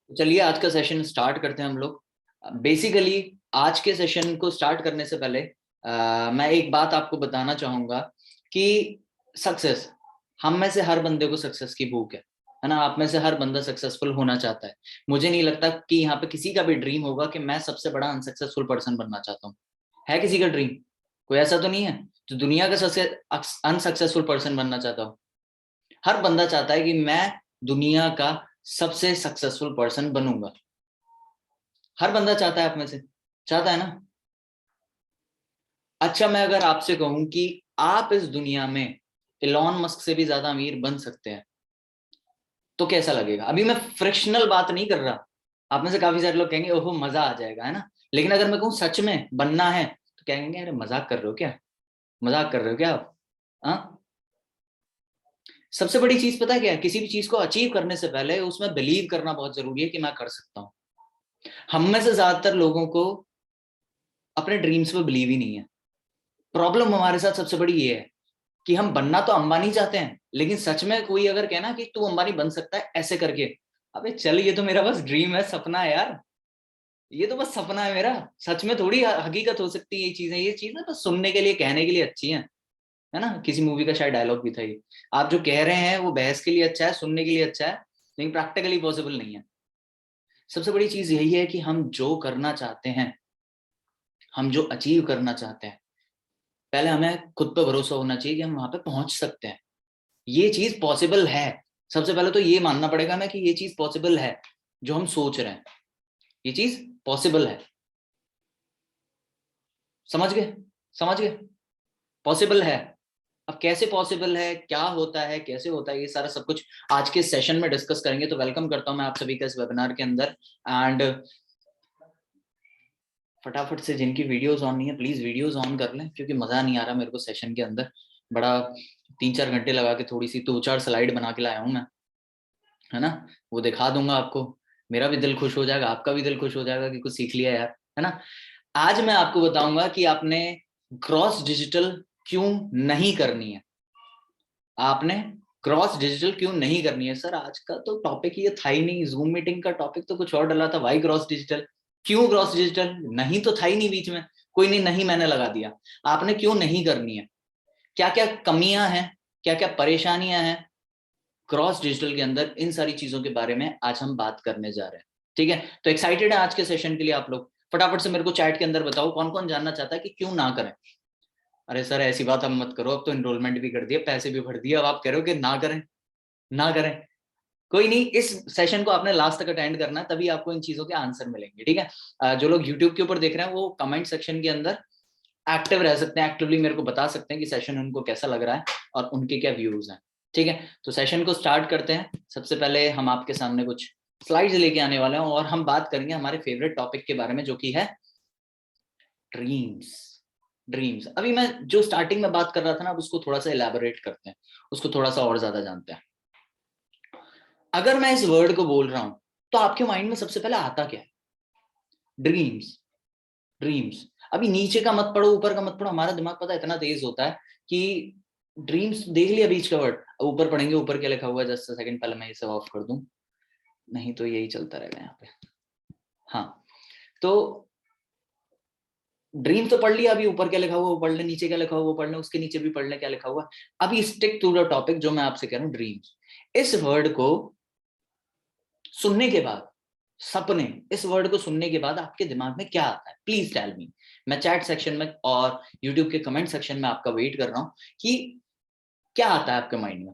तो चलिए आज का सेशन स्टार्ट करते हैं हम लोग। बेसिकली आज के सेशन को स्टार्ट करने से पहले मैं एक बात आपको बताना चाहूंगा कि सक्सेस, हम में से हर बंदे को सक्सेस की भूख है ना। आप में से हर बंदा सक्सेसफुल होना चाहता है। मुझे नहीं लगता कि यहाँ पे किसी का भी ड्रीम होगा कि मैं सबसे बड़ा अनसक्सेसफुल पर्सन बनना चाहता हूँ। है किसी का ड्रीम? कोई ऐसा तो नहीं है जो दुनिया का सबसे अनसक्सेसफुल पर्सन बनना चाहता हो। हर बंदा चाहता है कि मैं दुनिया का सबसे सक्सेसफुल पर्सन बनूंगा। हर बंदा चाहता है, आप में से चाहता है ना। अच्छा, मैं अगर आपसे कहूं कि आप इस दुनिया में इलॉन मस्क से भी ज्यादा अमीर बन सकते हैं तो कैसा लगेगा? अभी मैं फ्रिक्शनल बात नहीं कर रहा। आप में से काफी सारे लोग कहेंगे ओहो मजा आ जाएगा, है ना। लेकिन अगर मैं कहूं सच में बनना है तो कहेंगे अरे मजाक कर रहे हो क्या? मजाक कर रहे हो क्या आप? हाँ। सबसे बड़ी चीज पता है क्या है? किसी भी चीज को अचीव करने से पहले उसमें बिलीव करना बहुत जरूरी है कि मैं कर सकता हूँ। हम में से ज्यादातर लोगों को अपने ड्रीम्स पे बिलीव ही नहीं है। प्रॉब्लम हमारे साथ सबसे बड़ी ये है कि हम बनना तो अंबानी चाहते हैं, लेकिन सच में कोई अगर कहना कि तू अंबानी बन सकता है ऐसे करके, अबे चल ये तो मेरा बस ड्रीम है, सपना है यार। ये तो बस सपना है मेरा। सच में थोड़ी हकीकत हो सकती है ये चीजें बस सुनने के लिए, कहने के लिए अच्छी हैं, है ना। किसी मूवी का शायद डायलॉग भी था ये। आप जो कह रहे हैं वो बहस के लिए अच्छा है, सुनने के लिए अच्छा है, लेकिन प्रैक्टिकली पॉसिबल नहीं है। सबसे बड़ी चीज यही है कि हम जो करना चाहते हैं, हम जो अचीव करना चाहते हैं, पहले हमें खुद पे भरोसा होना चाहिए कि हम वहां पे पहुंच सकते हैं। ये चीज पॉसिबल है। सबसे पहले तो ये मानना पड़ेगा हमें कि ये चीज पॉसिबल है। जो हम सोच रहे हैं ये चीज पॉसिबल है। समझ गए? समझ गए? पॉसिबल है। अब कैसे पॉसिबल है, क्या होता है, कैसे होता है, ये सारा सब कुछ आज के सेशन में डिस्कस करेंगे। तो वेलकम करता हूं मैं आप सभी का इस वेबिनार के अंदर। एंड फटाफट से जिनकी वीडियोस ऑन नहीं है प्लीज वीडियोस ऑन कर लें, क्योंकि मजा नहीं आ रहा मेरे को सेशन के अंदर। बड़ा 3-4 घंटे लगा के थोड़ी सी 2-4 स्लाइड बना के लाया हूं मैं, है ना। वो दिखा दूंगा आपको। मेरा भी दिल खुश हो जाएगा, आपका भी दिल खुश हो जाएगा कि कुछ सीख लिया यार, है ना। आज मैं आपको बताऊंगा कि आपने ग्रॉस डिजिटल क्यों नहीं करनी है। आपने क्रॉस डिजिटल क्यों नहीं करनी है? सर आज का तो टॉपिक ये था ही नहीं, जूम मीटिंग का टॉपिक तो कुछ और डला था। Why cross digital? क्यों क्रॉस डिजिटल? नहीं तो था ही नहीं बीच में। कोई नहीं, नहीं मैंने लगा दिया। आपने क्यों नहीं करनी है? क्या क्या कमियां हैं, क्या क्या परेशानियां हैं क्रॉस डिजिटल के अंदर, इन सारी चीजों के बारे में आज हम बात करने जा रहे हैं। ठीक है, तो एक्साइटेड है आज के सेशन के लिए आप लोग? फटाफट से मेरे को चैट के अंदर बताओ कौन कौन जानना चाहता है कि क्यों ना करें। अरे सर ऐसी बात अब मत करो, अब तो एनरोलमेंट भी कर दिया, पैसे भी भर दिए, अब आप कह रहे हो कि ना करें? ना करें? कोई नहीं, इस सेशन को आपने लास्ट तक अटेंड करना है, तभी आपको इन चीजों के आंसर मिलेंगे। ठीक है, जो लोग यूट्यूब के ऊपर देख रहे हैं वो कमेंट सेक्शन के अंदर एक्टिव रह सकते हैं, एक्टिवली मेरे को बता सकते हैं कि सेशन उनको कैसा लग रहा है और उनके क्या व्यूज हैं। ठीक है, तो सेशन को स्टार्ट करते हैं। सबसे पहले हम आपके सामने कुछ स्लाइड्स लेके आने वाले हैं और हम बात करेंगे हमारे फेवरेट टॉपिक के बारे में, जो कि है ड्रीम्स। ड्रीम्स, अभी मैं जो स्टार्टिंग में बात कर रहा था ना, अब उसको थोड़ा सा इलेबोरेट करते हैं, उसको थोड़ा सा और ज्यादा जानते हैं। अगर मैं इस वर्ड को बोल रहा हूं तो आपके माइंड में सबसे पहले आता क्या है? ड्रीम्स। ड्रीम्स। अभी नीचे का मत पढ़ो, ऊपर का मत पढ़ो, हमारा दिमाग पता है इतना तेज होता है कि ड्रीम्स देख लिया बीच का वर्ड, ऊपर पढ़ेंगे ऊपर क्या लिखा हुआ है। जस्ट सेकंड, पहले मैं इसे ऑफ कर दूं, नहीं तो यही चलता रहेगा यहाँ पे। हाँ, तो ड्रीम तो पढ़ लिया, अभी ऊपर क्या लिखा हुआ वो पढ़ ले, नीचे क्या लिखा हुआ वो पढ़ ले, उसके नीचे भी पढ़ ले क्या लिखा हुआ। अभी स्टिक टू द टॉपिक जो मैं आपसे कह रहा हूँ, ड्रीम्स। इस वर्ड को सुनने के बाद, सपने, इस वर्ड को सुनने के बाद आपके दिमाग में क्या आता है? Please tell me. मैं चैट सेक्शन में और यूट्यूब के कमेंट सेक्शन में आपका वेट कर रहा हूं कि क्या आता है आपके माइंड में।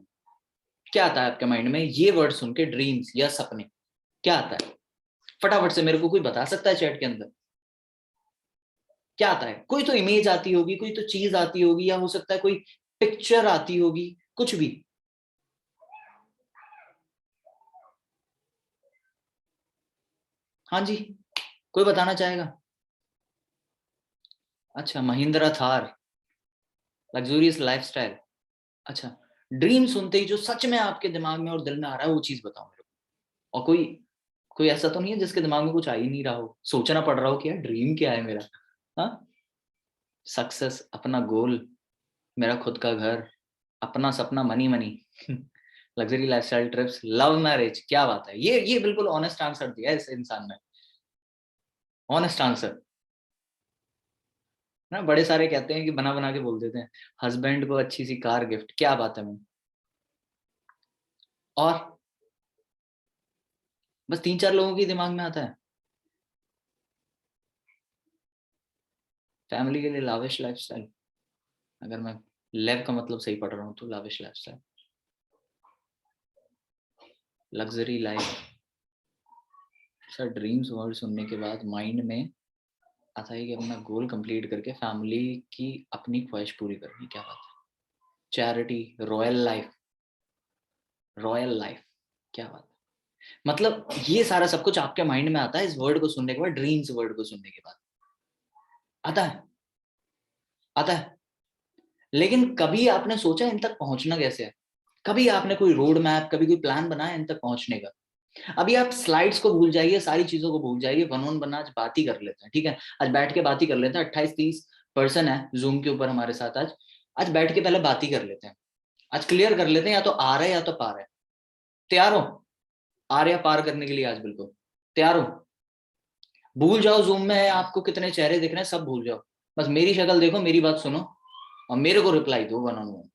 क्या आता है आपके माइंड में ये वर्ड सुन के, ड्रीम्स या सपने? क्या आता है? फटाफट से मेरे को कोई बता सकता है चैट के अंदर? क्या आता है? कोई तो इमेज आती होगी, कोई तो चीज आती होगी, या हो सकता है कोई पिक्चर आती होगी, कुछ भी। हाँ जी, कोई बताना चाहेगा? अच्छा, महिंद्रा थार, लग्जूरियस लाइफस्टाइल। अच्छा, ड्रीम सुनते ही जो सच में आपके दिमाग में और दिल में आ रहा है वो चीज बताओ मेरे को। और कोई कोई ऐसा तो नहीं है जिसके दिमाग में कुछ आ ही नहीं रहा हो, सोचना पड़ रहा हो कि यार ड्रीम क्या है मेरा? हाँ, सक्सेस, अपना गोल, मेरा खुद का घर, अपना सपना, money money luxury lifestyle trips, love marriage, क्या बात है, ये बिल्कुल ऑनेस्ट आंसर दिया है इस इंसान ने, ऑनेस्ट आंसर ना। बड़े सारे कहते हैं कि बना बना के बोल देते हैं, हस्बैंड को अच्छी सी कार गिफ्ट, क्या बात है मैम। और बस 3-4 लोगों के दिमाग में आता है। फैमिली के लिए लाविश लाइफस्टाइल, अगर मैं लेव का मतलब सही पढ़ रहा हूँ तो lavish lifestyle, luxury life. Sir dreams word सुनने के बाद माइंड में आता है कि अपना गोल कंप्लीट करके फैमिली की अपनी ख्वाहिश पूरी करनी, क्या बात है। Charity, royal life, royal life, क्या बात है। मतलब ये सारा सब कुछ आपके माइंड में आता है इस वर्ड को सुनने के बाद, ड्रीम्स वर्ड को सुनने के बाद आता है, आता है। लेकिन कभी आपने सोचा इन तक पहुंचना कैसे है? कभी आपने कोई रोड मैप, कभी कोई प्लान बनाया इन तक पहुंचने का? अभी आप स्लाइड्स को भूल जाइए, सारी चीजों को भूल जाइए, वन ऑन वन आज बात ही कर लेते हैं, ठीक है। आज बैठ के बात ही कर लेते हैं, 28-30 पर्सन है जूम के ऊपर हमारे साथ। आज आज बैठ के पहले बात ही कर लेते हैं, आज क्लियर कर लेते हैं, या तो आ रहे या तो पार है। तैयार हो आर या पार करने के लिए? आज बिल्कुल तैयार हो? भूल जाओ जूम में है आपको कितने चेहरे दिख रहे हैं, सब भूल जाओ, बस मेरी शक्ल देखो, मेरी बात सुनो और मेरे को रिप्लाई दो वन ऑन वन।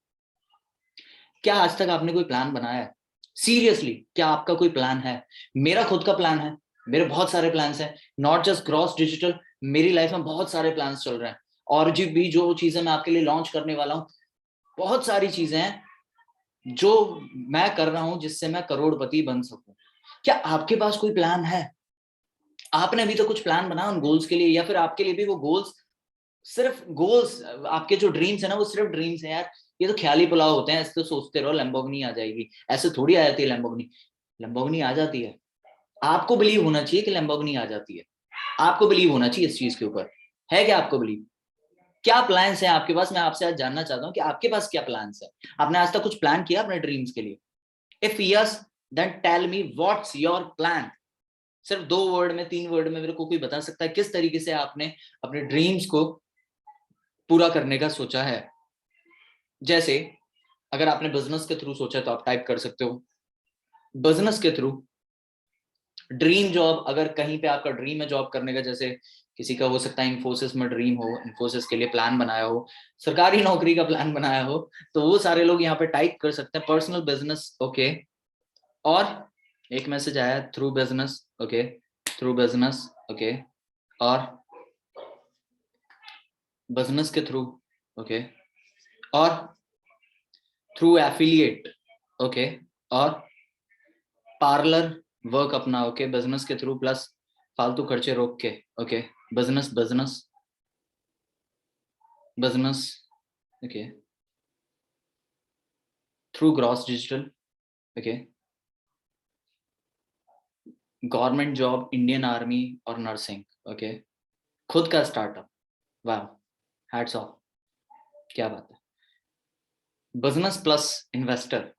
क्या आज तक आपने कोई प्लान बनाया है? सीरियसली क्या आपका कोई प्लान है? मेरा खुद का प्लान है, मेरे बहुत सारे प्लान्स हैं, नॉट जस्ट ग्रॉस डिजिटल, मेरी लाइफ में बहुत सारे प्लान्स चल रहे हैं। और जी भी जो चीजें मैं आपके लिए लॉन्च करने वाला हूँ, बहुत सारी चीजें हैं जो मैं कर रहा हूं जिससे मैं करोड़पति बन सकूं। क्या आपके पास कोई प्लान है? आपने अभी तो कुछ प्लान बना उन गोल्स के लिए, या फिर आपके लिए भी वो गोल्स सिर्फ गोल्स, आपके जो ड्रीम्स है ना वो सिर्फ ड्रीम्स है यार, ये तो ख्याली पुलाव होते हैं, ऐसे तो सोचते रहो लैम्बोर्गिनी आ जाएगी, ऐसे थोड़ी आ जाती है लैम्बोर्गिनी। लैम्बोर्गिनी आ जाती है, आपको बिलीव होना चाहिए कि लैम्बोर्गिनी आ जाती है, आपको बिलीव होना चाहिए इस चीज के ऊपर। है क्या आपको बिलीव? क्या प्लान्स है आपके पास? मैं आपसे आज जानना चाहता हूँ कि आपके पास क्या प्लान्स है। आपने आज तक कुछ प्लान किया अपने ड्रीम्स के लिए? If yes then tell me what's your plan. सिर्फ 2 वर्ड में, 3 वर्ड में मेरे को कोई बता सकता है किस तरीके से आपने अपने ड्रीम्स को पूरा करने का सोचा है? जैसे अगर आपने बिजनेस के थ्रू सोचा तो आप टाइप कर सकते हो बिजनेस के थ्रू। ड्रीम जॉब, अगर कहीं पे आपका ड्रीम है जॉब करने का, जैसे किसी का हो सकता है इन्फोसिस में ड्रीम हो, इन्फोसिस के लिए प्लान बनाया हो, सरकारी नौकरी का प्लान बनाया हो, तो वो सारे लोग यहाँ पे टाइप कर सकते हैं पर्सनल बिजनेस, ओके। और एक मैसेज आया through business, okay, through business, okay, और बिजनेस के थ्रू, ओके, और थ्रू एफिलिएट, ओके, और पार्लर वर्क अपना, ओके, बिजनेस के थ्रू प्लस फालतू खर्चे रोक के, okay, business business business, okay, through gross digital, okay, government job, Indian army और नर्सिंग, ओके, खुद का स्टार्टअप, वाह, हैट्स ऑफ, क्या बात है, business plus investor,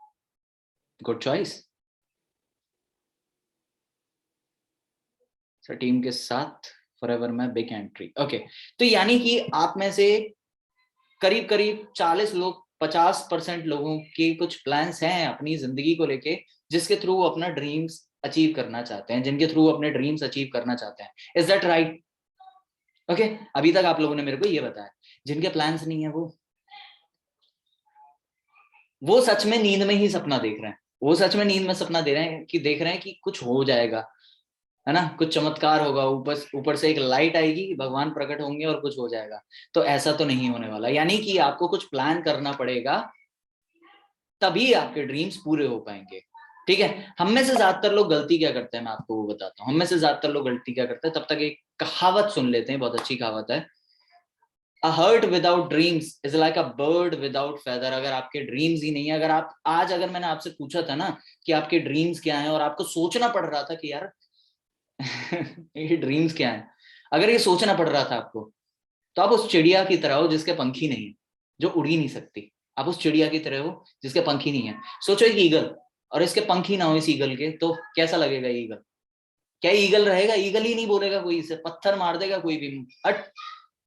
good choice sir, team के साथ फॉरएवर में बिग एंट्री, ओके। तो यानी कि आप में से करीब करीब 40 लोग, 50% लोगों के कुछ प्लान्स हैं अपनी जिंदगी को लेके, जिसके थ्रू वो अपना ड्रीम्स अचीव करना चाहते हैं, जिनके थ्रू अपने ड्रीम्स अचीव करना चाहते हैं। Is that right? ओके, अभी तक आप लोगों ने मेरे को ये बताया। जिनके प्लान्स नहीं है वो सच में नींद में ही सपना देख रहे हैं, वो सच में नींद में सपना दे रहे हैं कि देख रहे हैं कि कुछ हो जाएगा, है ना, कुछ चमत्कार होगा, ऊपर ऊपर से एक लाइट आएगी, भगवान प्रकट होंगे और कुछ हो जाएगा। तो ऐसा तो नहीं होने वाला, यानी कि आपको कुछ प्लान करना पड़ेगा, तभी आपके ड्रीम्स पूरे हो पाएंगे, ठीक है। हम में से ज्यादातर लोग गलती क्या करते हैं, मैं आपको वो बताता हूँ। हम में से ज्यादातर लोग गलती क्या करते हैं, तब तक एक कहावत सुन लेते हैं, बहुत अच्छी कहावत है, a heart without dreams is like a bird without feather. अगर आपके ड्रीम्स ही नहीं है, अगर आप आज, अगर मैंने आपसे पूछा था ना कि आपके ड्रीम्स क्या हैं, और आपको सोचना पड़ रहा था कि यार ये ड्रीम्स क्या है, अगर ये सोचना पड़ रहा था आपको, तो आप उस चिड़िया की तरह हो जिसके पंख ही नहीं है, जो उड़ ही नहीं सकती। आप उस चिड़िया की तरह हो जिसके पंख ही नहीं है। सोचो एक ईगल, और इसके पंख ही ना हो इस ईगल के, तो कैसा लगेगा ईगल? क्या ईगल रहेगा? ईगल ही नहीं बोलेगा कोई, इसे पत्थर मार देगा कोई भी, हट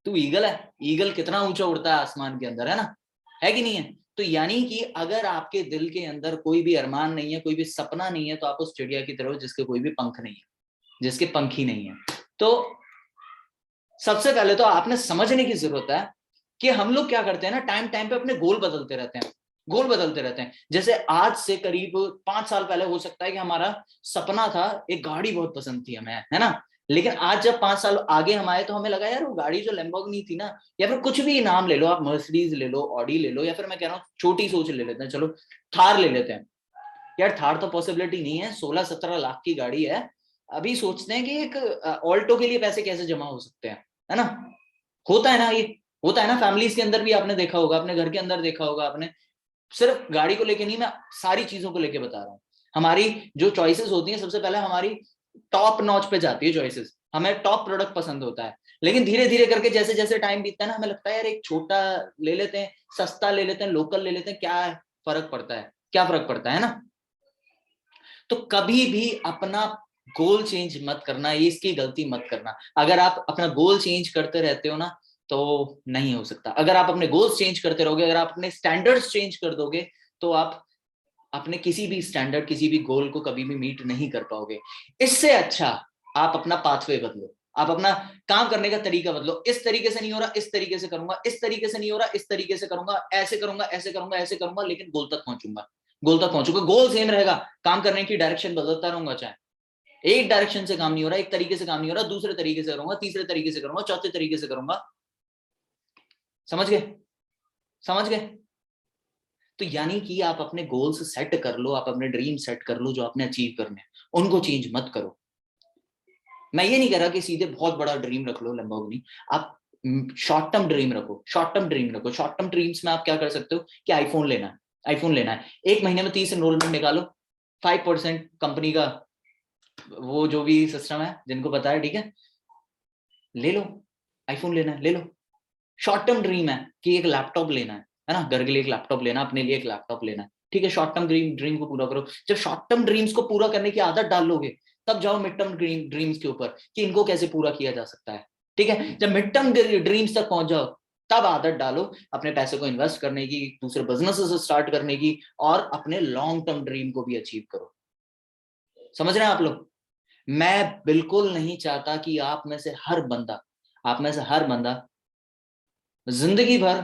तू ईगल है। ईगल कितना ऊंचा उड़ता है आसमान के अंदर, है ना, है कि नहीं है? तो यानी कि अगर आपके दिल के अंदर कोई भी अरमान नहीं है, कोई भी सपना नहीं है, तो आप उस चिड़िया की तरह हो जिसके कोई भी पंख नहीं है, जिसके पंख ही नहीं है। तो सबसे पहले तो आपने समझने की जरूरत है कि हम लोग क्या करते हैं ना, टाइम टाइम पे अपने गोल बदलते रहते हैं, गोल बदलते रहते हैं। जैसे आज से करीब 5 साल पहले हो सकता है कि हमारा सपना था, एक गाड़ी बहुत पसंद थी हमें, है ना, लेकिन आज जब 5 साल आगे हम आए तो हमें लगा यार वो गाड़ी जो लैम्बोर्गिनी थी ना, या फिर कुछ भी नाम ले लो आप, मर्सिडीज ले लो, ऑडी ले लो, या फिर मैं कह रहा हूँ छोटी सोच ले लेते हैं, चलो थार ले लेते हैं। यार थार तो पॉसिबिलिटी नहीं है, 16-17 लाख की गाड़ी है। अभी सोचते हैं कि एक ऑल्टो के लिए पैसे कैसे जमा हो सकते हैं, है ना। होता है ना, ये होता है ना, फैमिलीज के अंदर भी आपने देखा होगा, अपने घर के अंदर देखा होगा आपने। सिर्फ गाड़ी को लेके नहीं, मैं सारी चीजों को लेके बता रहा हूँ। हमारी जो चॉइसेस होती हैं, सबसे पहले हमारी टॉप नॉच पे जाती है चॉइसेस, हमें टॉप प्रोडक्ट पसंद होता है। लेकिन धीरे धीरे करके जैसे जैसे टाइम बीतता है ना, हमें लगता है यार एक छोटा ले लेते हैं, सस्ता ले लेते हैं, लोकल ले लेते हैं, क्या फर्क पड़ता है, क्या फर्क पड़ता है ना। तो कभी भी अपना गोल चेंज मत करना, ये इसकी गलती मत करना। अगर आप अपना गोल चेंज करते रहते हो ना, तो नहीं हो सकता। अगर आप अपने गोल्स चेंज करते रहोगे, अगर आप अपने स्टैंडर्ड्स चेंज कर दोगे, तो आप अपने किसी भी स्टैंडर्ड, किसी भी गोल को कभी भी मीट नहीं कर पाओगे। इससे अच्छा आप अपना पाथवे बदलो, आप अपना काम करने का तरीका बदलो। इस तरीके से नहीं हो रहा, इस तरीके से करूंगा, इस तरीके से नहीं हो रहा, इस तरीके से करूंगा, ऐसे करूंगा, ऐसे करूंगा, ऐसे करूंगा, लेकिन गोल तक पहुंचूंगा, गोल तक पहुंचूंगा। गोल सेम रहेगा, काम करने की डायरेक्शन बदलता रहूंगा। चाहे एक डायरेक्शन से काम नहीं हो रहा, एक तरीके से काम नहीं हो रहा, दूसरे तरीके से करूंगा, तीसरे तरीके से करूंगा, चौथे तरीके से करूंगा। समझ गए, समझ गए। तो यानी कि आप अपने गोल्स सेट कर लो, आप अपने ड्रीम सेट कर लो जो आपने अचीव करने हैं, उनको चेंज मत करो। मैं ये नहीं कह रहा कि सीधे बहुत बड़ा ड्रीम रख लो लैम्बोर्गिनी, आप शॉर्ट टर्म ड्रीम रखो, शॉर्ट टर्म ड्रीम रखो। शॉर्ट टर्म ड्रीम्स में आप क्या कर सकते हो कि आईफोन लेना है, आईफोन लेना है, एक महीने में 30 एनरोलमेंट निकालो, 5% कंपनी का वो जो भी सिस्टम है जिनको पता है, ठीक है, ले लो, आईफोन लेना है ले लो। शॉर्ट टर्म ड्रीम है कि एक लैपटॉप लेना है ना, घर के लिए एक लैपटॉप लेना, अपने लिए एक लैपटॉप लेना है, ठीक है, शॉर्ट टर्म ड्रीम को पूरा करो। जब शॉर्ट टर्म ड्रीम्स को पूरा करने की आदत डाल लोगे, तब जाओ मिड टर्म ड्रीम्स के ऊपर कि इनको कैसे पूरा किया जा सकता है, ठीक है। जब मिड टर्म ड्रीम्स तक पहुंच जाओ, तब आदत डालो अपने पैसे को इन्वेस्ट करने की, दूसरे बिजनेस स्टार्ट करने की, और अपने लॉन्ग टर्म ड्रीम को भी अचीव करो। समझ रहे हैं आप लोग। मैं बिल्कुल नहीं चाहता कि आप में से हर बंदा, आप में से हर बंदा जिंदगी भर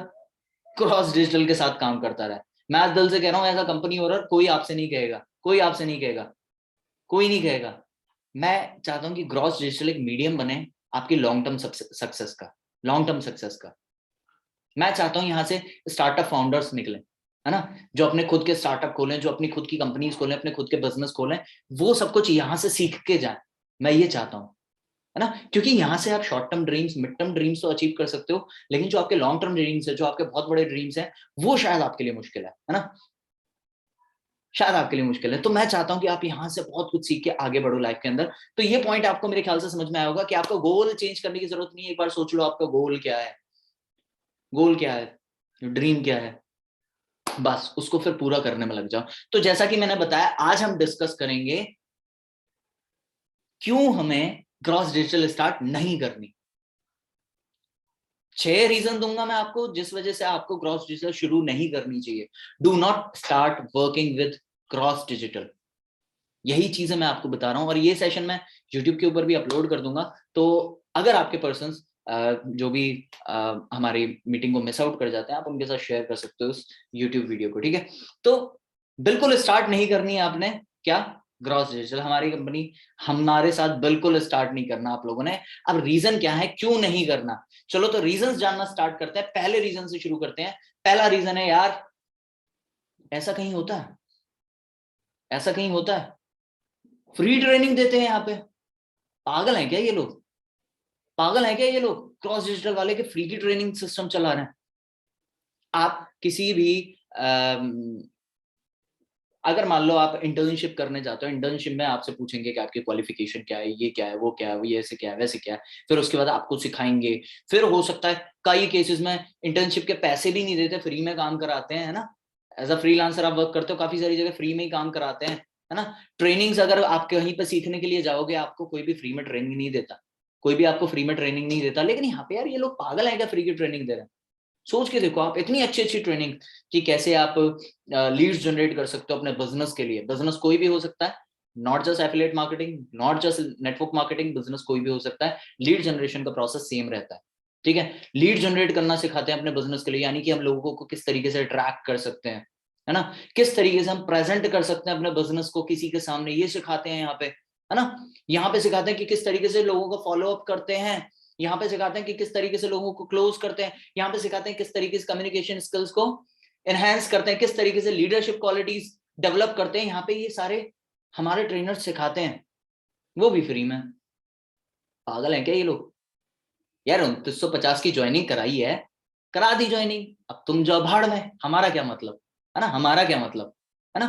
क्रॉस डिजिटल के साथ काम करता रहा है। मैं आज दिल से कह रहा हूं, ऐसा कंपनी ओनर कोई आपसे नहीं कहेगा, कोई आपसे नहीं कहेगा, कोई नहीं कहेगा। मैं चाहता हूं कि क्रॉस डिजिटल एक मीडियम बने आपकी लॉन्ग टर्म सक्सेस का, लॉन्ग टर्म सक्सेस का। मैं चाहता हूं यहां से स्टार्टअप फाउंडर्स निकले, है ना, जो अपने खुद के स्टार्टअप खोलें, जो अपनी खुद की कंपनीज खोलें, अपने खुद के बिजनेस खोलें, वो सब कुछ यहां से सीख के जाए। मैं ये चाहता हूं, है ना, क्योंकि यहां से आप short term dreams, mid term dreams तो अचीव कर सकते हो, लेकिन जो आपके लॉन्ग टर्म ड्रीम्स है, जो आपके बहुत बड़े ड्रीम्स हैं, वो शायद आपके लिए मुश्किल है ना, शायद आपके लिए मुश्किल है। तो मैं चाहता हूं कि आप यहां से बहुत कुछ सीख के आगे बढ़ो लाइफ के अंदर। तो ये पॉइंट आपको मेरे ख्याल से समझ में आया होगा कि आपका गोल चेंज करने की जरूरत नहीं है। एक बार सोच लो आपका गोल क्या है, गोल क्या है, ड्रीम क्या है, बस उसको फिर पूरा करने में लग जाओ। तो जैसा कि मैंने बताया, आज हम डिस्कस करेंगे क्यों हमें क्रॉस डिजिटल स्टार्ट नहीं करनी। 6 रीजन दूंगा मैं आपको जिस वजह से आपको क्रॉस डिजिटल शुरू नहीं करनी चाहिए। Do not start working with cross digital. यही चीजें मैं आपको बता रहा हूं, और ये सेशन मैं यूट्यूब के ऊपर भी अपलोड कर दूंगा। तो अगर आपके पर्सन्स जो भी हमारी मीटिंग को मिस आउट कर जाते हैं, आप उनके साथ शेयर कर सकते हो उस यूट्यूब वीडियो को, ठीक है। तो बिल्कुल स्टार्ट नहीं करनी है आपने क्या, ग्रॉस डिजिटल, हमारी कंपनी, हमारे साथ बिल्कुल स्टार्ट नहीं करना आप लोगों ने। अब रीजन क्या है क्यों नहीं करना, चलो तो रीजन जानना स्टार्ट करते हैं। पहले रीजन से शुरू करते हैं। पहला रीजन है यार, ऐसा कहीं होता है, ऐसा कहीं होता है फ्री ट्रेनिंग देते हैं यहाँ पे, पागल है क्या ये लोग, पागल है क्या ये लोग, क्रॉस डिजिटल वाले के फ्री की ट्रेनिंग सिस्टम चला रहे हैं। आप किसी भी अगर मान लो आप इंटर्नशिप करने जाते हो, इंटर्नशिप में आपसे पूछेंगे कि आपकी क्वालिफिकेशन क्या है, ये क्या है, वो क्या है, ये ऐसे क्या है, वैसे क्या है, फिर उसके बाद आपको सिखाएंगे। फिर हो सकता है कई केसेस में इंटर्नशिप के पैसे भी नहीं देते, फ्री में काम कराते हैं, है ना। एज अ फ्रीलांसर आप वर्क करते हो, काफी सारी जगह फ्री में ही काम कराते हैं, है ना। ट्रेनिंग्स अगर आप कहीं पर सीखने के लिए जाओगे, आपको कोई भी फ्री में ट्रेनिंग नहीं देता, कोई भी आपको फ्री में ट्रेनिंग नहीं देता। लेकिन यहाँ पे यार ये लोग पागल है क्या, फ्री की ट्रेनिंग दे रहे हैं। सोच के देखो आप, इतनी अच्छी अच्छी ट्रेनिंग कि कैसे आप लीड्स जनरेट कर सकते हो अपने बिजनेस के लिए। बिजनेस कोई भी हो सकता है, not just affiliate marketing, not just network marketing, business कोई भी हो सकता है। लीड जनरेशन का प्रोसेस सेम रहता है, ठीक है। लीड जनरेट करना सिखाते हैं अपने बिजनेस के लिए, यानी कि हम लोगों को किस तरीके से ट्रैक कर सकते हैं, है ना, किस तरीके से हम प्रेजेंट कर सकते हैं अपने बिजनेस को किसी के सामने, ये सिखाते हैं यहाँ पे, है ना। यहाँ पे सिखाते हैं कि किस तरीके से लोगों को फॉलो अप करते हैं, यहाँ पे सिखाते हैं कि किस तरीके से लोगों को क्लोज करते हैं, यहाँ पे सिखाते हैं किस तरीके से कम्युनिकेशन स्किल्स को एनहांस करते हैं, किस तरीके से लीडरशिप क्वालिटीज डेवलप करते हैं। यहाँ पे ये सारे हमारे ट्रेनर्स सिखाते हैं, वो भी फ्री में। पागल है क्या ये लोग यार? 2950 की ज्वाइनिंग कराई है, करा दी ज्वाइनिंग, अब तुम जाओ भाड़ में, हमारा क्या मतलब, है ना, हमारा क्या मतलब, है ना।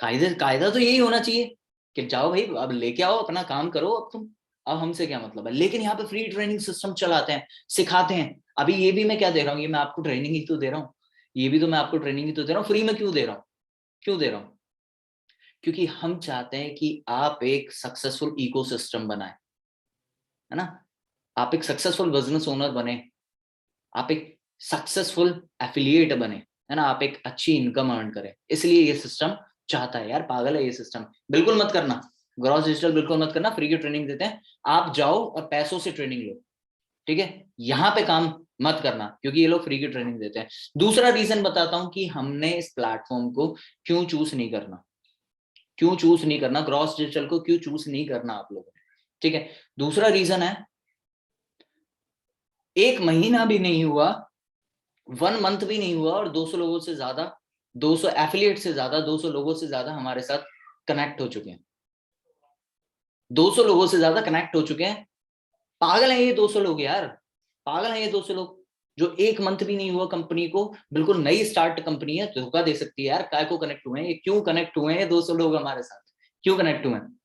कायदा तो यही होना चाहिए कि जाओ भाई, अब लेके आओ, अपना काम करो, अब तुम, अब हमसे क्या मतलब है। लेकिन यहाँ पे फ्री ट्रेनिंग सिस्टम चलाते हैं, सिखाते हैं। अभी ये भी मैं क्या दे रहा हूँ, ये मैं आपको ट्रेनिंग ही तो दे रहा हूँ, ये भी तो मैं आपको ट्रेनिंग ही तो दे रहा हूँ। फ्री में क्यों दे रहा हूँ, क्यों दे रहा हूँ? क्योंकि हम चाहते हैं कि आप एक सक्सेसफुल इकोसिस्टम बनाए, है ना, आप एक सक्सेसफुल बिजनेस ओनर बने, आप एक सक्सेसफुल एफिलिएट बने, है ना, आप एक अच्छी इनकम अर्न करें। इसलिए ये सिस्टम चाहता है यार, पागल है ये सिस्टम। बिल्कुल मत करना ग्रॉस डिजिटल, बिल्कुल मत करना। फ्री की ट्रेनिंग देते हैं, आप जाओ और पैसों से ट्रेनिंग लो, ठीक है। यहाँ पे काम मत करना, क्योंकि ये लोग फ्री की ट्रेनिंग देते हैं। दूसरा रीजन बताता हूँ कि हमने इस प्लेटफॉर्म को क्यों चूज नहीं करना, क्यों चूज नहीं करना, ग्रॉस डिजिटल को क्यों चूज नहीं करना आप लोगों ने, ठीक है। दूसरा रीजन है, एक महीना भी नहीं हुआ, 1 मंथ भी नहीं हुआ, और 200 लोगों से ज्यादा, 200 एफिलिएट से ज्यादा, 200 लोगों से ज्यादा हमारे साथ कनेक्ट हो चुके हैं। 200 लोगों से ज्यादा कनेक्ट हो चुके हैं। पागल है ये 200 लोग यार, पागल है ये 200 लोग, जो 1 मंथ भी नहीं हुआ कंपनी को, बिल्कुल नई स्टार्ट कंपनी है, धोखा दे सकती है यार। काय को कनेक्ट हुए हैं ये, क्यों कनेक्ट हुए हैं 200 लोग हमारे साथ, क्यों कनेक्ट हुए हैं,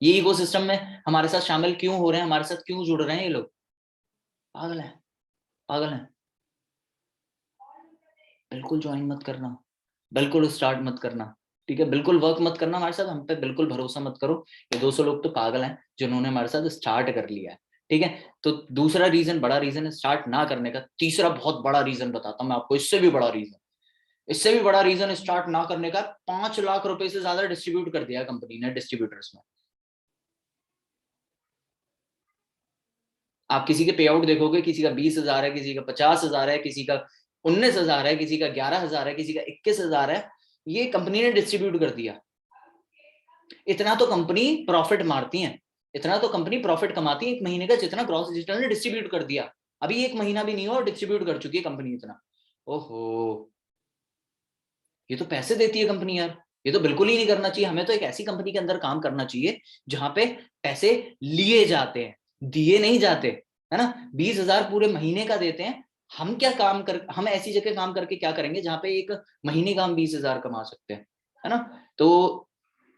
ये इकोसिस्टम में हमारे साथ शामिल क्यों हो रहे हैं, हमारे साथ क्यों जुड़ रहे हैं ये लोग? पागल है, पागल है। बिल्कुल ज्वाइन मत करना, बिल्कुल स्टार्ट मत करना, ठीक है। बिल्कुल वर्क मत करना हमारे साथ, हम पे बिल्कुल भरोसा मत करो। ये 200 लोग तो पागल हैं जिन्होंने हमारे साथ स्टार्ट कर लिया है, ठीक है। तो दूसरा रीजन, बड़ा रीजन है स्टार्ट ना करने का। तीसरा बहुत बड़ा रीजन बताता हूँ मैं आपको, इससे भी बड़ा रीजन, इससे भी बड़ा रीजन स्टार्ट ना करने का। 5 लाख रुपए से ज्यादा डिस्ट्रीब्यूट कर दिया कंपनी ने डिस्ट्रीब्यूटर्स में। आप किसी के पे आउट देखोगे, किसी का 20,000 है, किसी का 50,000 है, किसी का 19,000 है, किसी का 11,000 है, किसी का 21,000 है। ये कंपनी ने डिस्ट्रीब्यूट कर दिया। इतना तो कंपनी प्रॉफिट मारती है, इतना तो कंपनी प्रॉफिट कमाती है 1 महीने का, जितना ग्रॉस डिजिटल ने डिस्ट्रीब्यूट कर दिया। अभी 1 महीना भी नहीं हुआ और डिस्ट्रीब्यूट कर चुकी है कंपनी इतना। ओहो, ये तो पैसे देती है कंपनी यार, ये तो बिल्कुल ही नहीं करना चाहिए। हमें तो एक ऐसी कंपनी के अंदर काम करना चाहिए जहां पे पैसे लिए जाते हैं, दिए नहीं जाते, है ना। 20,000 पूरे महीने का देते हैं। हम क्या काम कर, हम ऐसी जगह काम करके क्या करेंगे जहां पे एक महीने का हम 20,000 कमा सकते हैं, है ना। तो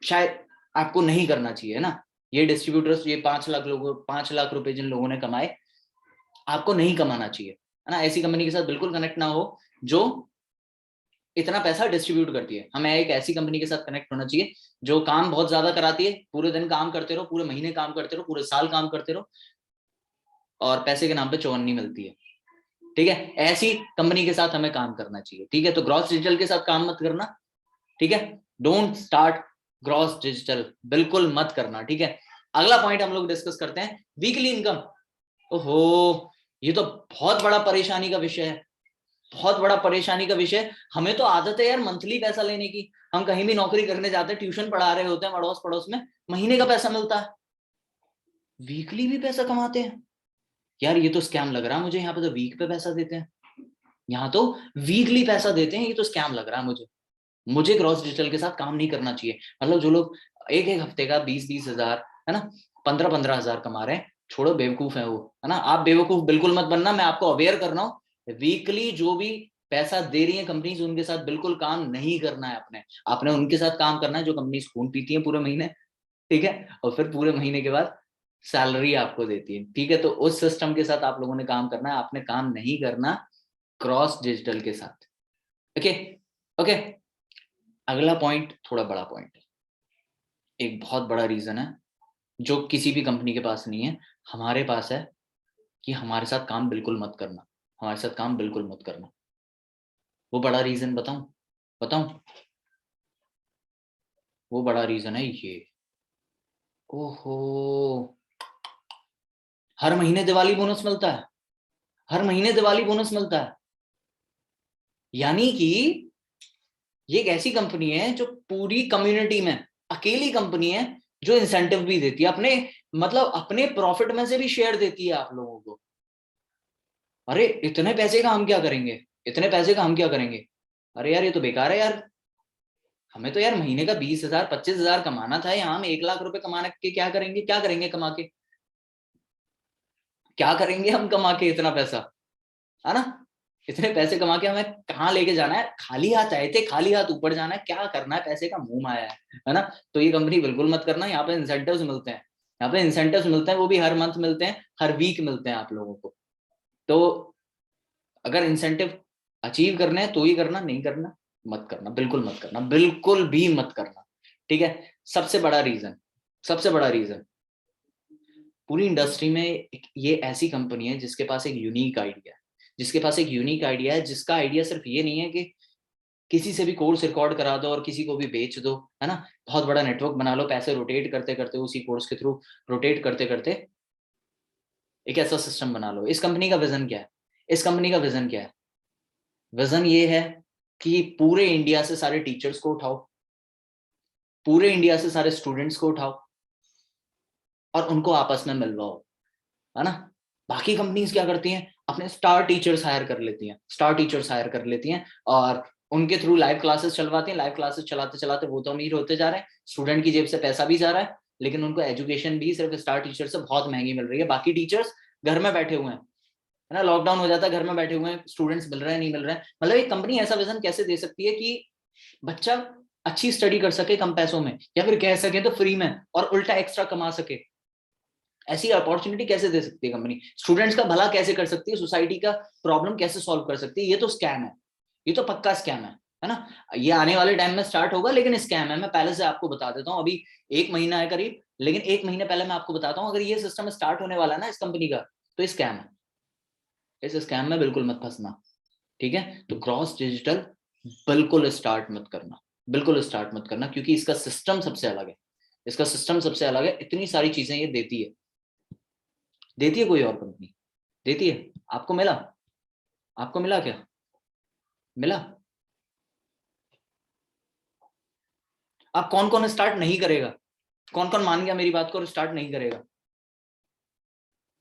शायद आपको नहीं करना चाहिए, है ना। ये डिस्ट्रीब्यूटर्स, ये 5 लाख लोगों, 5 लाख रुपए जिन लोगों ने कमाए, आपको नहीं कमाना चाहिए, है ना। ऐसी कंपनी के साथ बिल्कुल कनेक्ट ना हो जो इतना पैसा डिस्ट्रीब्यूट करती है। हमें एक ऐसी कंपनी के साथ कनेक्ट होना चाहिए जो काम बहुत ज्यादा कराती है, पूरे दिन काम करते रहो, पूरे महीने काम करते रहो, पूरे साल काम करते रहो, और पैसे के नाम पे चौवन्नी मिलती है, ठीक है। ऐसी कंपनी के साथ हमें काम करना चाहिए, ठीक है। तो ग्रॉस डिजिटल के साथ काम मत करना, ठीक है। डोंट स्टार्ट ग्रॉस डिजिटल, बिल्कुल मत करना, ठीक है। अगला पॉइंट हम लोग डिस्कस करते हैं, वीकली इनकम। ओहो, ये तो बहुत बड़ा परेशानी का विषय है, बहुत बड़ा परेशानी का विषय। हमें तो आदत है यार मंथली पैसा लेने की। हम कहीं भी नौकरी करने जाते हैं, ट्यूशन पढ़ा रहे होते हैं अड़ोस पड़ोस में, महीने का पैसा मिलता है, वीकली भी पैसा कमाते हैं। यार ये तो स्कैम लग रहा है मुझे, यहाँ पे तो वीक पे पैसा देते हैं, यहाँ तो वीकली पैसा देते हैं, ये तो स्कैम लग रहा है मुझे। मुझे ग्रॉस डिजिटल के साथ काम नहीं करना चाहिए। मतलब जो लोग एक एक हफ्ते का 20-20 हजार, है ना, 15-15 हजार कमा रहे हैं, छोड़ो, बेवकूफ है वो, है ना। आप बेवकूफ बिल्कुल मत बनना, मैं आपको अवेयर कर रहा हूँ। वीकली जो भी पैसा दे रही है कंपनीज, उनके साथ बिल्कुल काम नहीं करना है आपने। आपने उनके साथ काम करना है जो कंपनी खून पीती है पूरे महीने, ठीक है, और फिर पूरे महीने के बाद सैलरी आपको देती है, ठीक है। तो उस सिस्टम के साथ आप लोगों ने काम करना है, आपने काम नहीं करना क्रॉस डिजिटल के साथ, ओके। ओके, अगला पॉइंट थोड़ा बड़ा पॉइंट है, एक बहुत बड़ा रीजन है जो किसी भी कंपनी के पास नहीं है, हमारे पास है, कि हमारे साथ काम बिल्कुल मत करना, हमारे साथ काम बिल्कुल मत करना। वो बड़ा रीजन बताऊं? बताऊं? वो बड़ा रीजन है ये। ओहो, हर महीने दिवाली बोनस मिलता है, हर महीने दिवाली बोनस मिलता है। यानी कि ये एक ऐसी कंपनी है जो पूरी कम्युनिटी में अकेली कंपनी है जो इंसेंटिव भी देती है, अपने मतलब अपने प्रॉफिट में से भी शेयर देती है आप लोगों को। अरे इतने पैसे का हम क्या करेंगे, इतने पैसे का हम क्या करेंगे? अरे यार ये तो बेकार है यार, हमें तो यार महीने का 20,000 25,000 कमाना था, यहाँ हम 1 लाख रुपए कमाने के क्या करेंगे, क्या करेंगे कमा के, क्या करेंगे हम कमा के इतना पैसा, है ना? इतने पैसे कमा के हमें कहाँ लेके जाना है? खाली हाथ आए थे, खाली हाथ ऊपर जाना है, क्या करना है? पैसे का मुंह माया है ना? तो ये कंपनी बिल्कुल मत करना। यहाँ पे इंसेंटिव्स मिलते हैं, यहाँ पे इंसेंटिव्स मिलते हैं, वो भी हर मंथ मिलते हैं, हर वीक मिलते हैं आप लोगों को। तो अगर इंसेंटिव अचीव करने हैं तो ही करना, नहीं करना मत करना, बिल्कुल मत करना, बिल्कुल भी मत करना। ठीक है? सबसे बड़ा रीजन, सबसे बड़ा रीजन, पूरी इंडस्ट्री में ये ऐसी कंपनी है जिसके पास एक यूनिक आइडिया है, जिसके पास एक यूनिक आइडिया है, जिसका आइडिया सिर्फ ये नहीं है कि किसी से भी कोर्स रिकॉर्ड करा दो और किसी को भी बेच दो, है ना? बहुत बड़ा नेटवर्क बना लो, पैसे रोटेट करते करते उसी कोर्स के थ्रू रोटेट करते करते एक ऐसा सिस्टम बना लो। इस कंपनी का विजन क्या है? इस कंपनी का विजन क्या है? विजन ये है कि पूरे इंडिया से सारे टीचर्स को उठाओ, पूरे इंडिया से सारे स्टूडेंट्स को उठाओ और उनको आपस में मिलवाओ, है ना? बाकी कंपनीज क्या करती हैं? अपने स्टार टीचर्स हायर कर लेती हैं, स्टार टीचर्स हायर कर लेती हैं और उनके थ्रू लाइव क्लासेस चलवाती हैं। लाइव क्लासेस चलाते चलाते वो तो अमीर होते जा रहे हैं, स्टूडेंट की जेब से पैसा भी जा रहा है, लेकिन उनको एजुकेशन भी सिर्फ स्टार टीचर से बहुत महंगी मिल रही है। बाकी टीचर्स घर में बैठे हुए हैं, है ना? लॉकडाउन हो जाता है, घर में बैठे हुए हैं, स्टूडेंट्स मिल रहे हैं, नहीं मिल रहे हैं। मतलब एक कंपनी ऐसा विजन कैसे दे सकती है कि बच्चा अच्छी स्टडी कर सके कम पैसों में, या फिर कह सके तो फ्री में, और उल्टा एक्स्ट्रा कमा सके? ऐसी अपॉर्चुनिटी कैसे दे सकती है कंपनी? स्टूडेंट्स का भला कैसे कर सकती है? सोसाइटी का प्रॉब्लम कैसे सॉल्व कर सकती है? ये तो स्कैम है, ये तो पक्का स्कैम है ना? ये आने वाले टाइम में स्टार्ट होगा, लेकिन स्कैम है। मैं पहले से आपको बता देता हूँ, अभी 1 महीना है करीब, लेकिन 1 महीने पहले मैं आपको बताता हूँ, अगर ये सिस्टम स्टार्ट होने वाला है ना इस कंपनी का, तो स्कैम है। इस स्कैम में बिल्कुल मत फंसना, ठीक है? तो क्रॉस डिजिटल बिल्कुल स्टार्ट मत करना, बिल्कुल स्टार्ट मत करना, क्योंकि इसका सिस्टम सबसे अलग है, इसका सिस्टम सबसे अलग है। इतनी सारी चीजें ये देती है, देती है कोई और कंपनी देती है? आपको मिला? आपको मिला क्या? मिला? आप कौन कौन स्टार्ट नहीं करेगा? कौन कौन मान गया मेरी बात को और स्टार्ट नहीं करेगा?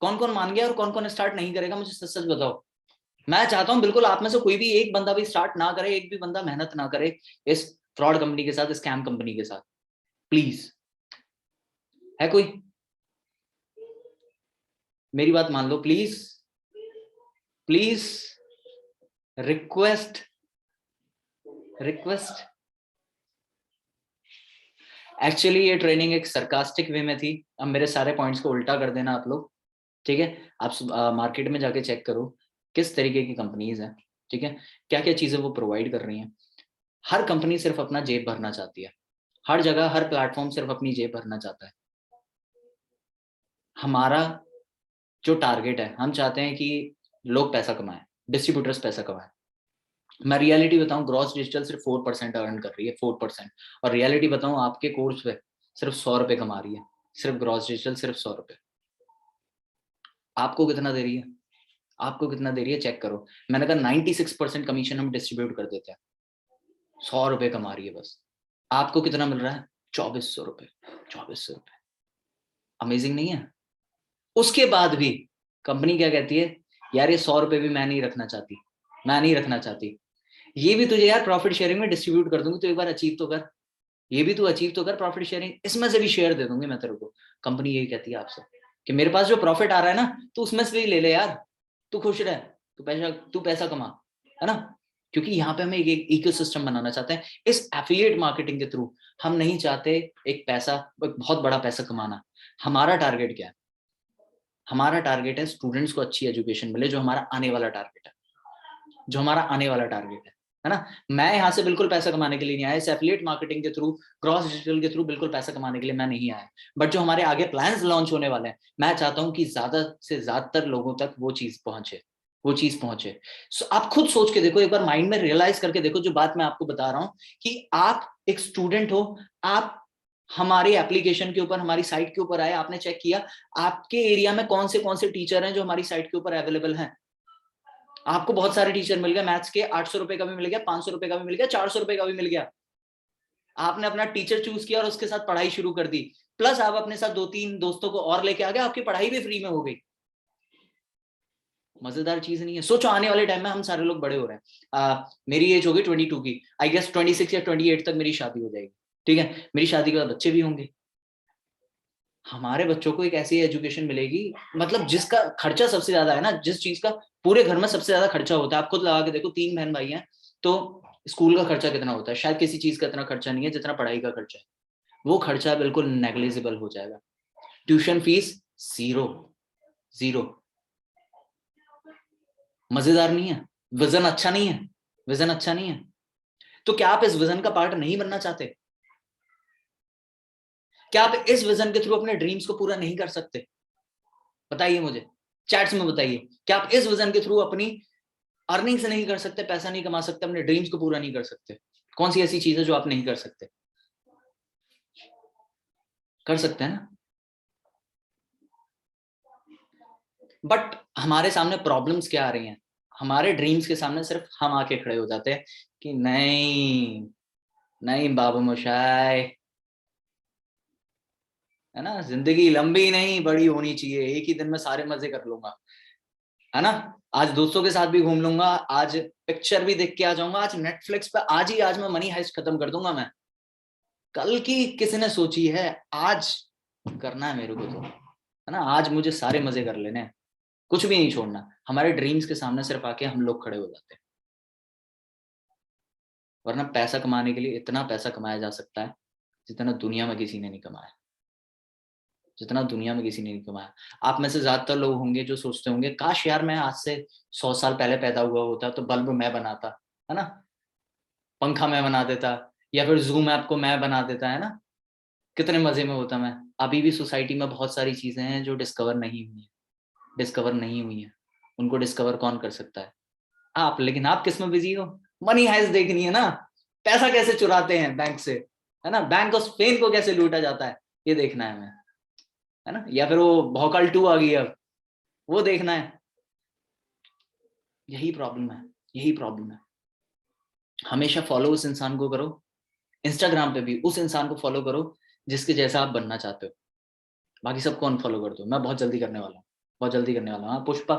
कौन कौन मान गया और कौन कौन स्टार्ट नहीं करेगा? मुझे सच सच बताओ। मैं चाहता हूं बिल्कुल आप में से कोई भी एक बंदा भी स्टार्ट ना करे, एक भी बंदा मेहनत ना करे इस फ्रॉड कंपनी के साथ, स्कैम कंपनी के साथ। प्लीज, है कोई? मेरी बात मान लो please, please, request, request. Actually ये ट्रेनिंग एक सरकास्टिक वे में थी, अब मेरे सारे पॉइंट्स को उल्टा कर देना आप लोग, ठीक है? आप मार्केट में जाके चेक करो किस तरीके की कंपनीज हैं, ठीक है? क्या क्या चीजें वो प्रोवाइड कर रही हैं। हर कंपनी सिर्फ अपना जेब भरना चाहती है, हर जगह हर प्लेटफॉर्म सिर्फ अपनी जेब भरना चाहता है। हमारा जो टारगेट है, हम चाहते हैं कि लोग पैसा कमाएं, डिस्ट्रीब्यूटर्स पैसा कमाएं। मैं रियलिटी बताऊं, ग्रॉस डिजिटल सिर्फ 4% अर्न कर रही है, 4%। और रियलिटी बताऊं, आपके कोर्स पे सिर्फ 100 रुपए कमा रही है, सिर्फ ग्रॉस डिजिटल, सिर्फ 100 रुपए। आपको कितना दे रही है? आपको कितना दे रही है चेक करो। मैंने कहा 96% कमीशन हम डिस्ट्रीब्यूट कर देते हैं, 100 रुपए कमा रही है बस। आपको कितना मिल रहा है? 2400 रुपए, 2400 रुपए। अमेजिंग नहीं है? उसके बाद भी कंपनी क्या कहती है? यार ये 100 रुपए भी मैं नहीं रखना चाहती, मैं नहीं रखना चाहती, ये भी तुझे यार प्रॉफिट शेयरिंग में डिस्ट्रीब्यूट कर दूंगी, तो एक बार अचीव तो कर, ये भी तू अचीव तो कर प्रॉफिट शेयरिंग, इसमें से भी शेयर दे दूंगी मैं तेरे को। कंपनी यही कहती है आपसे कि मेरे पास जो प्रॉफिट आ रहा है ना, तू उसमें से भी ले ले यार, तू खुश रह, तू पैसा कमा, है ना? क्योंकि यहाँ पे हम एक इकोसिस्टम बनाना चाहते हैं इस एफिलिएट मार्केटिंग के थ्रू। हम नहीं चाहते एक पैसा, एक बहुत बड़ा पैसा कमाना। हमारा टारगेट क्या है? हमारा टारगेट है स्टूडेंट्स को अच्छी एजुकेशन मिले, जो हमारा आने वाला टारगेट है, जो हमारा आने वाला टारगेट है ना? मैं यहाँ से बिल्कुल पैसा कमाने के लिए नहीं आया, इस एफिलिएट मार्केटिंग के थ्रू, क्रॉस डिजिटल के थ्रू बिल्कुल पैसा कमाने के लिए मैं नहीं आया। बट जो हमारे आगे प्लान्स लॉन्च होने वाले हैं, मैं चाहता हूँ कि ज्यादा से ज्यादातर लोगों तक वो चीज पहुंचे, वो चीज पहुंचे। आप खुद सोच के देखो, एक बार माइंड में रियलाइज करके देखो जो बात मैं आपको बता रहा हूं, कि आप एक स्टूडेंट हो, आप हमारी एप्लीकेशन के ऊपर, हमारी साइट के ऊपर आए, आपने चेक किया आपके एरिया में कौन से टीचर हैं जो हमारी साइट के ऊपर अवेलेबल हैं। आपको बहुत सारे टीचर मिल गए, मैथ्स के 800 रुपए का भी मिल गया, 500 रुपए का भी मिल गया, 400 रुपए का भी मिल गया। आपने अपना टीचर चूज किया और उसके साथ पढ़ाई शुरू कर दी, प्लस आप अपने साथ 2-3 दोस्तों को और लेके आ गए, आपकी पढ़ाई भी फ्री में हो गई। मजेदार चीज नहीं है? सोचो आने वाले टाइम में हम सारे लोग बड़े हो रहे हैं, मेरी एज होगी 22 की, आई गेस 26 या 28 तक मेरी शादी हो जाएगी, ठीक है, मेरी शादी के बाद बच्चे भी होंगे, हमारे बच्चों को एक ऐसी एजुकेशन मिलेगी, मतलब जिसका खर्चा सबसे ज्यादा है ना, जिस चीज का पूरे घर में सबसे ज्यादा खर्चा होता है, आप खुद लगा के देखो, 3 बहन भाई हैं तो स्कूल का खर्चा कितना होता है? शायद किसी चीज का इतना खर्चा नहीं है जितना पढ़ाई का खर्चा है। वो खर्चा बिल्कुल नेग्लिजिबल हो जाएगा। Tuition fees zero, zero. मजेदार नहीं है? विजन अच्छा नहीं है? विजन अच्छा नहीं है? तो क्या आप इस विजन का पार्ट नहीं बनना चाहते? क्या आप इस विजन के थ्रू अपने ड्रीम्स को पूरा नहीं कर सकते? बताइए मुझे, चैट्स में बताइए, क्या आप इस विजन के थ्रू अपनी अर्निंग्स नहीं कर सकते, पैसा नहीं कमा सकते, अपने ड्रीम्स को पूरा नहीं कर सकते? कौन सी ऐसी चीज है जो आप नहीं कर सकते? कर सकते हैं ना? बट हमारे सामने प्रॉब्लम्स क्या आ रही हैं? हमारे ड्रीम्स के सामने सिर्फ हम आके खड़े हो जाते हैं कि नहीं, नहीं बाबू मोशाय, है ना, जिंदगी लंबी नहीं बड़ी होनी चाहिए, एक ही दिन में सारे मजे कर लूंगा, है ना, आज दोस्तों के साथ भी घूम लूंगा, आज पिक्चर भी देख के आ जाऊंगा, आज नेटफ्लिक्स पे आज मैं मनी हाइस्ट खत्म कर दूंगा मैं। कल की किसी ने सोची है? आज करना है मेरे को तो, है ना, आज मुझे सारे मजे कर लेने हैं, कुछ भी नहीं छोड़ना। हमारे ड्रीम्स के सामने सिर्फ आके हम लोग खड़े हो जाते हैं। वरना पैसा कमाने के लिए इतना पैसा कमाया जा सकता है जितना दुनिया में किसी ने नहीं कमाया, जितना दुनिया में किसी ने नहीं कमाया। आप में से ज्यादातर लोग होंगे जो सोचते होंगे काश यार मैं आज से 100 साल पहले पैदा हुआ होता तो बल्ब मैं बनाता, है ना, पंखा मैं बना देता, या फिर जूम ऐप को मैं बना देता, है ना, कितने मजे में होता मैं। अभी भी सोसाइटी में बहुत सारी चीजें हैं जो डिस्कवर नहीं हुई है, डिस्कवर नहीं हुई है, उनको डिस्कवर कौन कर सकता है? आप। लेकिन आप किस में बिजी हो? मनी हाइस्ट देखनी है ना, पैसा कैसे चुराते हैं बैंक से, है ना, बैंक ऑफ स्पेन को कैसे लूटा जाता है, ये देखना है हमें, है ना, या फिर वो भौकाल 2 आ गई अब, वो देखना है। यही प्रॉब्लम है, यही प्रॉब्लम है। हमेशा फॉलो उस इंसान को करो, इंस्टाग्राम पे भी उस इंसान को फॉलो करो जिसके जैसा आप बनना चाहते हो, बाकी सबको अनफॉलो कर दो। मैं बहुत जल्दी करने वाला हूँ, बहुत जल्दी करने वाला हूँ। हाँ, पुष्पा,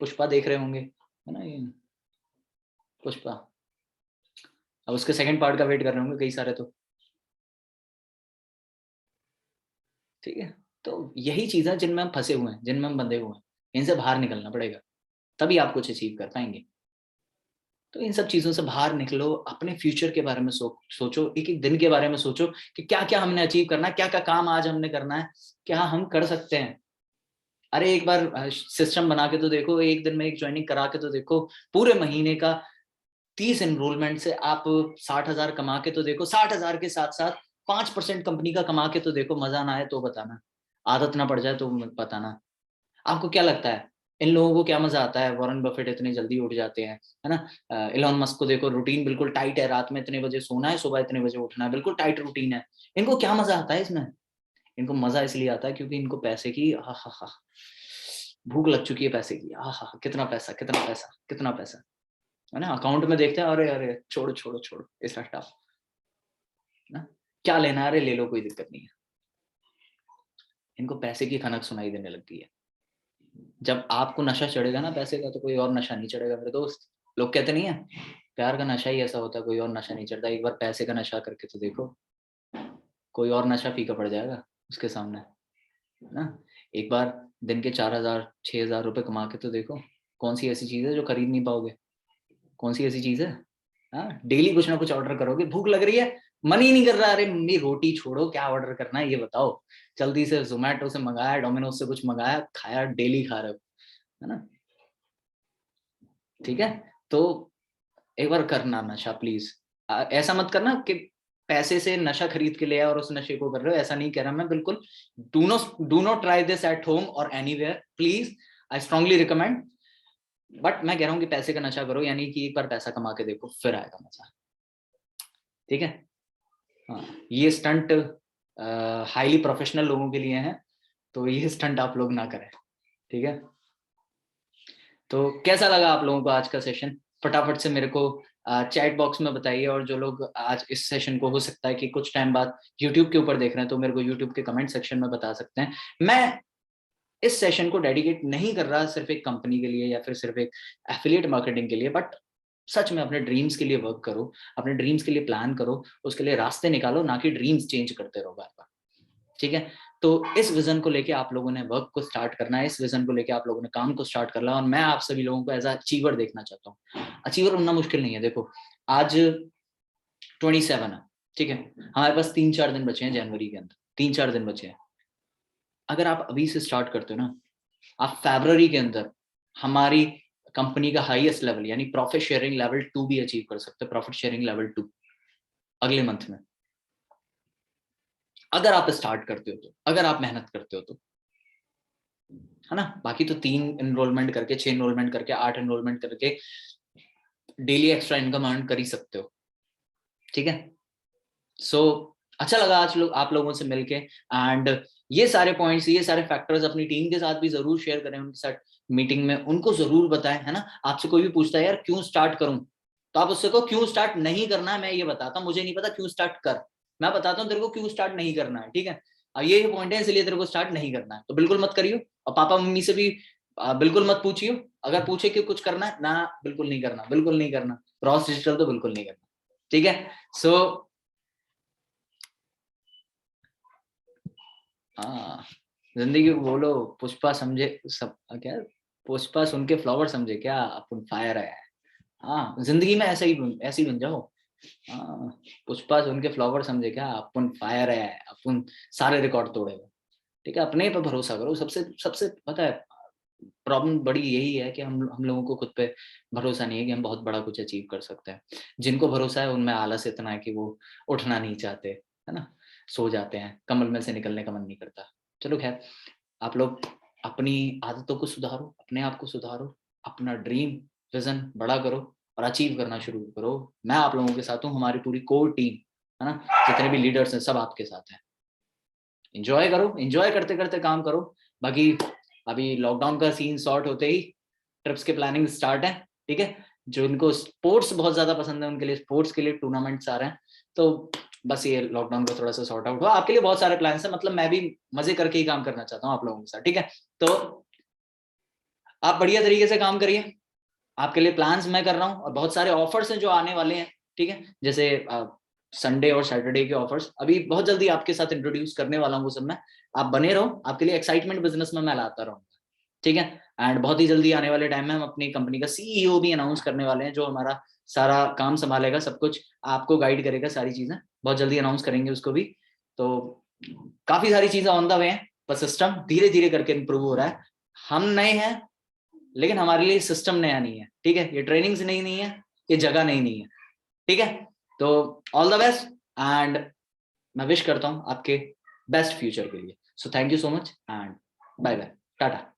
पुष्पा देख रहे होंगे, है ना, ये पुष्पा, अब उसके सेकंड पार्ट का वेट कर रहे होंगे कई सारे तो, ठीक है। तो यही चीजें जिनमें हम फंसे हुए हैं, जिनमें हम बंधे हुए हैं, इनसे बाहर निकलना पड़ेगा, तभी आप कुछ अचीव कर पाएंगे। तो इन सब चीजों से बाहर निकलो, अपने फ्यूचर के बारे में सोचो, एक एक दिन के बारे में सोचो कि क्या क्या हमने अचीव करना है, क्या क्या काम आज हमने करना है, क्या हम कर सकते हैं। अरे एक बार सिस्टम बना के तो देखो, एक दिन में एक ज्वाइनिंग करा के तो देखो, पूरे महीने का 30 एनरोलमेंट से आप 60,000 कमा के तो देखो, 60,000 के साथ साथ 5% कंपनी का कमा के तो देखो, मजा ना आए तो बताना, आदत ना पड़ जाए तो बताना। आपको क्या लगता है इन लोगों को क्या मजा आता है? वॉरेन बफेट इतने जल्दी उठ जाते हैं, है ना, इलॉन मस्क को देखो, रूटीन बिल्कुल टाइट है, रात में इतने बजे सोना है, सुबह इतने बजे उठना है, बिल्कुल टाइट रूटीन है। इनको क्या मजा आता है इसमें? इनको मजा इसलिए आता है क्योंकि इनको पैसे की हा हा हा भूख लग चुकी है, पैसे की, हा हा, कितना पैसा, कितना पैसा, कितना पैसा, है ना, अकाउंट में देखते हैं, अरे अरे छोड़ो छोड़ो छोड़ो, ऐसा हटाओ ना, क्या लेना है, अरे ले लो, कोई दिक्कत नहीं है। इनको पैसे की खनक सुनाई देने लगती है। जब आपको नशा चढ़ेगा ना पैसे का, तो कोई और नशा नहीं चढ़ेगा मेरे दोस्त। लोग कहते नहीं है प्यार का नशा ही ऐसा होता है, कोई और नशा नहीं चढ़ता। एक बार पैसे का नशा करके तो देखो, कोई और नशा फीका पड़ जाएगा उसके सामने, है ना। एक बार दिन के 4,000 6,000 रुपए कमा के तो देखो, कौन सी ऐसी चीज है जो खरीद नहीं पाओगे? कौन सी ऐसी चीज है? हाँ, डेली कुछ ना कुछ ऑर्डर करोगे, भूख लग रही है, मन ही नहीं कर रहा, अरे मम्मी रोटी छोड़ो, क्या ऑर्डर करना है ये बताओ, जल्दी से जोमेटो से मंगाया, डोमिनोज से कुछ मंगाया, खाया, डेली खा रहे हो, है ना, ठीक है। तो एक बार करना नशा प्लीज, ऐसा मत करना कि पैसे से नशा खरीद के ले आए और उस नशे को कर रहे हो, ऐसा नहीं कह रहा मैं बिल्कुल। Do not try this at home और anywhere please, I strongly recommend. But मैं कह रहा हूँ कि पैसे का नशा करो, यानी कि एक बार पैसा कमा के देखो, फिर आएगा मजा। ठीक है, हाँ, ये स्टंट हाईली प्रोफेशनल लोगों के लिए है, तो ये स्टंट आप लोग ना करें। ठीक है, तो कैसा लगा आप लोगों को आज का सेशन? फटाफट से मेरे को चैट बॉक्स में बताइए, और जो लोग आज इस सेशन को हो सकता है कि कुछ टाइम बाद यूट्यूब के ऊपर देख रहे हैं, तो मेरे को यूट्यूब के कमेंट सेक्शन में बता सकते हैं। मैं इस सेशन को डेडिकेट नहीं कर रहा सिर्फ एक कंपनी के लिए या फिर सिर्फ एक एफिलिएट मार्केटिंग के लिए, बट सच में अपने ड्रीम्स के लिए वर्क करो, अपने ड्रीम्स के लिए प्लान करो, उसके लिए रास्ते निकालो, ना कि ड्रीम्स चेंज करते रहो बार बार। ठीक है, तो इस विजन को लेके आप लोगों ने वर्क को स्टार्ट करना है, इस विजन को लेके आप लोगों ने काम को स्टार्ट करना है, और मैं आप सभी लोगों को एज अचीवर देखना चाहता हूँ। अचीवर बनना मुश्किल नहीं है। देखो आज 27 है, ठीक है, हमारे पास 3-4 दिन बचे हैं जनवरी के अंदर, 3-4 दिन बचे हैं। अगर आप अभी से स्टार्ट करते हो ना, आप फरवरी के अंदर हमारी कंपनी का हाईएस्ट लेवल यानी प्रॉफिट शेयरिंग लेवल 2 भी अचीव कर सकते हो। प्रॉफिट शेयरिंग लेवल 2 अगले मंथ में, अगर आप स्टार्ट करते हो तो, अगर आप मेहनत करते हो तो, है ना। बाकी तो 3 एनरोलमेंट करके, 6 एनरोलमेंट करके, 8 एनरोलमेंट करके डेली एक्स्ट्रा इनकम अर्न कर ही सकते हो। ठीक है, सो अच्छा लगा आज आप लोगों से मिलके, एंड ये सारे पॉइंट्स, ये सारे फैक्टर्स अपनी टीम के साथ भी जरूर शेयर करें, उनके साथ मीटिंग में उनको जरूर बताएं, है ना। आपसे कोई भी पूछता है यार क्यों स्टार्ट करूं, तो आप उससे कहो क्यों स्टार्ट नहीं करना है, मैं ये बताता हूँ, मुझे नहीं पता क्यों स्टार्ट कर, मैं बताता हूँ तेरे को क्यों स्टार्ट नहीं करना है। ठीक है, अब ये पॉइंट है इसलिए तेरे को स्टार्ट नहीं करना है, तो बिल्कुल मत करियो। और पापा मम्मी से भी बिल्कुल मत पूछियो, अगर पूछे कि कुछ करना है ना, बिल्कुल नहीं करना, बिल्कुल नहीं करना, क्रॉस डिजिटल तो बिल्कुल नहीं करना। ठीक है, सो हाँ, जिंदगी को बोलो पुष्पा समझे सब क्या, पुष्पा सुन के फ्लावर समझे क्या, अपन फायर है। हाँ, जिंदगी में ऐसा ही ऐसे ही बन जाओ। हाँ, पुष्पा सुन के फ्लावर समझे क्या, अपन फायर है, अपन सारे रिकॉर्ड तोड़ेगा। ठीक है, अपने पे भरोसा करो। सबसे सबसे पता है प्रॉब्लम बड़ी यही है कि हम लोगों को खुद पे भरोसा नहीं है कि हम बहुत बड़ा कुछ अचीव कर सकते हैं। जिनको भरोसा है उनमें आलस इतना है कि वो उठना नहीं चाहते, है ना, सो जाते हैं, कमल में से निकलने का मन नहीं करता। चलो खैर, आप लोग अपनी आदतों को सुधारो, अपने आप को सुधारो, अपना ड्रीम विजन बड़ा करो और अचीव करना शुरू करो। मैं आप लोगों के साथ हूँ, हमारी पूरी कोर टीम, है ना, जितने भी लीडर्स हैं सब आपके साथ हैं। एंजॉय करो, एंजॉय करते करते काम करो। बाकी अभी लॉकडाउन का सीन सॉर्ट होते ही ट्रिप्स के प्लानिंग स्टार्ट है। ठीक है, जो इनको स्पोर्ट्स बहुत ज्यादा पसंद है उनके लिए स्पोर्ट्स के लिए टूर्नामेंट्स आ रहे हैं, तो बस ये लॉकडाउन का थोड़ा सा सॉर्ट आउट हुआ। आपके लिए बहुत सारे प्लान्स हैं, मतलब मैं भी मजे करके ही काम करना चाहता हूँ आप लोगों के साथ। ठीक है, तो आप बढ़िया तरीके से काम करिए, आपके लिए प्लान्स मैं कर रहा हूँ, और बहुत सारे ऑफर्स हैं जो आने वाले हैं। ठीक है, जैसे संडे और सैटरडे के ऑफर्स अभी बहुत जल्दी आपके साथ इंट्रोड्यूस करने वाला हूँ। वो सब में आप बने रहो, आपके लिए एक्साइटमेंट बिजनेस में मैं लाता रहूँगा। ठीक है, एंड बहुत ही जल्दी आने वाले टाइम में हम अपनी कंपनी का सीईओ भी अनाउंस करने वाले हैं, जो हमारा सारा काम संभालेगा, सब कुछ आपको गाइड करेगा, सारी चीजें बहुत जल्दी अनाउंस करेंगे उसको भी। तो काफी सारी चीजें ऑन द वे हैं, पर सिस्टम धीरे धीरे करके इम्प्रूव हो रहा है। हम नए हैं लेकिन हमारे लिए सिस्टम नया नहीं है। ठीक है, ये ट्रेनिंग्स नई नहीं है, ये जगह नई नहीं है। ठीक है, तो ऑल द बेस्ट, एंड मैं विश करता हूँ आपके बेस्ट फ्यूचर के लिए। So thank you so much and bye bye, Tata.